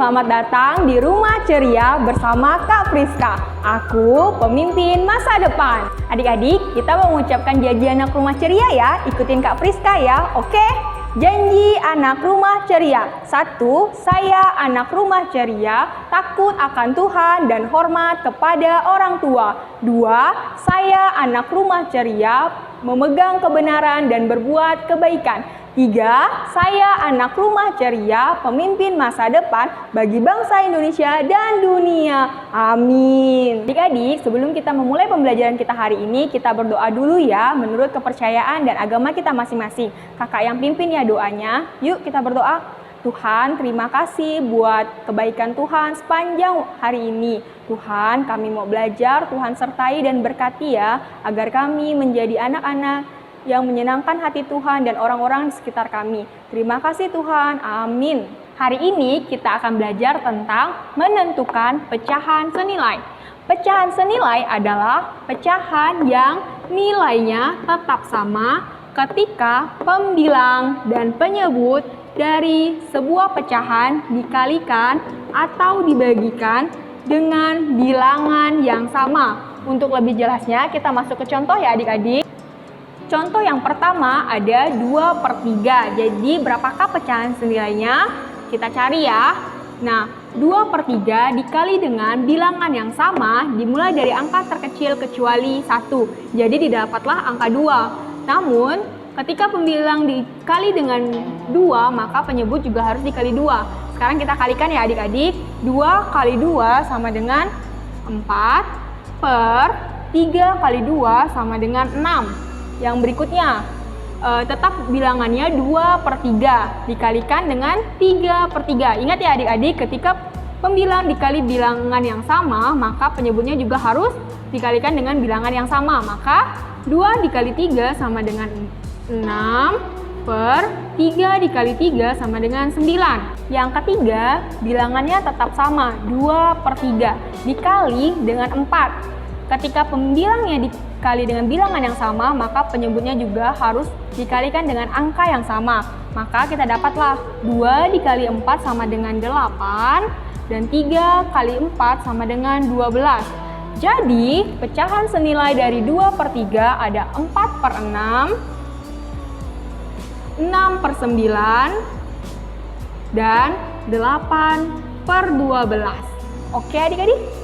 selamat datang di Rumah Ceria bersama Kak Priska. Aku pemimpin masa depan. Adik-adik, kita mau mengucapkan janji anak rumah ceria ya. Ikutin Kak Priska ya, oke? Janji anak rumah ceria. 1. Saya anak rumah ceria, takut akan Tuhan dan hormat kepada orang tua. 2. Saya anak rumah ceria, memegang kebenaran dan berbuat kebaikan. 3. Saya anak rumah ceria, pemimpin masa depan bagi bangsa Indonesia dan dunia. Amin. Adik-adik, sebelum kita memulai pembelajaran kita hari ini, kita berdoa dulu ya, menurut kepercayaan dan agama kita masing-masing. Kakak yang pimpin ya doanya. Yuk kita berdoa. Tuhan, terima kasih buat kebaikan Tuhan sepanjang hari ini. Tuhan, kami mau belajar, Tuhan sertai dan berkati ya, agar kami menjadi anak-anak yang menyenangkan hati Tuhan dan orang-orang di sekitar kami. Terima kasih Tuhan, amin. Hari ini kita akan belajar tentang menentukan pecahan senilai. Pecahan senilai adalah pecahan yang nilainya tetap sama ketika pembilang dan penyebut dari sebuah pecahan dikalikan atau dibagikan dengan bilangan yang sama. Untuk lebih jelasnya, kita masuk ke contoh ya adik-adik. Contoh yang pertama ada 2/3. Jadi berapakah pecahan senilainya? Kita cari ya. Nah, 2/3 dikali dengan bilangan yang sama dimulai dari angka terkecil kecuali 1. Jadi didapatlah angka 2. Namun, ketika pembilang dikali dengan 2, maka penyebut juga harus dikali 2. Sekarang kita kalikan ya adik-adik. 2 kali 2 sama dengan 4 per 3 kali 2 sama dengan 6. Yang berikutnya, tetap bilangannya 2/3 dikalikan dengan 3/3. Ingat ya adik-adik, ketika pembilang dikali bilangan yang sama, maka penyebutnya juga harus dikalikan dengan bilangan yang sama. Maka 2 dikali 3 sama dengan 6 per 3 dikali 3 sama dengan 9. Yang ketiga, bilangannya tetap sama, 2/3 dikali dengan 4. Ketika pembilangnya dikali dengan bilangan yang sama, maka penyebutnya juga harus dikalikan dengan angka yang sama. Maka kita dapatlah 2 dikali 4 sama dengan 8 dan 3 kali 4 sama dengan 12. Jadi, pecahan senilai dari 2/3 ada 4/6, 6/9, dan 8/12. Oke adik-adik?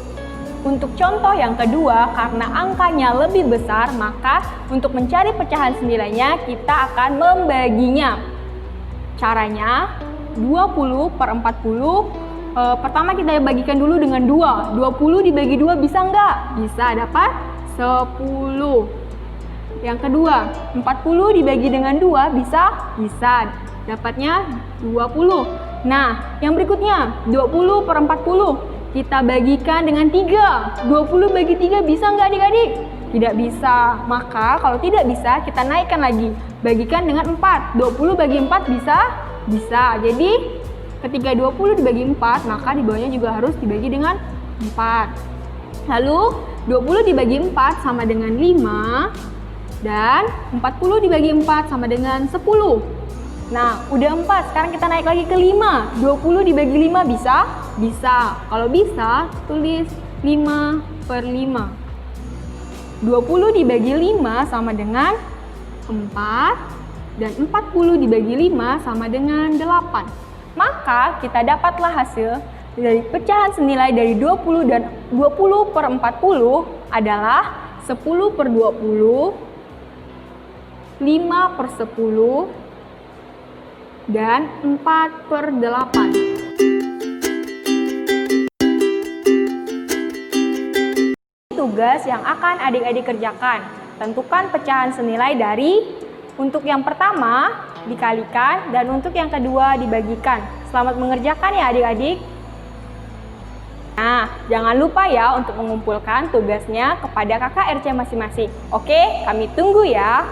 Untuk contoh yang kedua, karena angkanya lebih besar, maka untuk mencari pecahan senilainya, kita akan membaginya. Caranya, 20/40. Pertama kita bagikan dulu dengan 2. 20 dibagi 2 bisa nggak? Bisa, dapat 10. Yang kedua, 40 dibagi dengan 2 bisa? Bisa, dapatnya 20. Nah, yang berikutnya, 20/40. Kita bagikan dengan 3. 20 bagi 3 bisa nggak adik-adik? Tidak bisa. Maka kalau tidak bisa, kita naikkan lagi. Bagikan dengan 4. 20 bagi 4 bisa? Bisa. Jadi ketika 20 dibagi 4, maka di bawahnya juga harus dibagi dengan 4. Lalu 20 dibagi 4 sama dengan 5. Dan 40 dibagi 4 sama dengan 10. Nah, udah 4, sekarang kita naik lagi ke 5. 20 dibagi 5 bisa? Bisa. Kalau bisa, tulis 5/5. 20 dibagi 5 sama dengan 4. Dan 40 dibagi 5 sama dengan 8. Maka kita dapatlah hasil dari pecahan senilai dari 20 dan 20/40 adalah 10/20, 5/10, dan 4/8. Tugas yang akan adik-adik kerjakan. Tentukan pecahan senilai dari untuk yang pertama dikalikan dan untuk yang kedua dibagikan. Selamat mengerjakan ya adik-adik. Nah, jangan lupa ya untuk mengumpulkan tugasnya kepada kakak RC masing-masing. Oke, kami tunggu ya.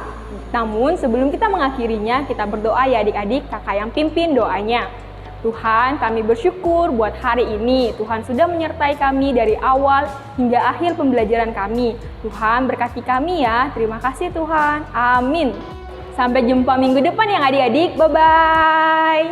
Namun sebelum kita mengakhirinya, kita berdoa ya adik-adik, kakak yang pimpin doanya. Tuhan, kami bersyukur buat hari ini. Tuhan sudah menyertai kami dari awal hingga akhir pembelajaran kami. Tuhan berkati kami ya. Terima kasih Tuhan. Amin. Sampai jumpa minggu depan ya adik-adik. Bye-bye.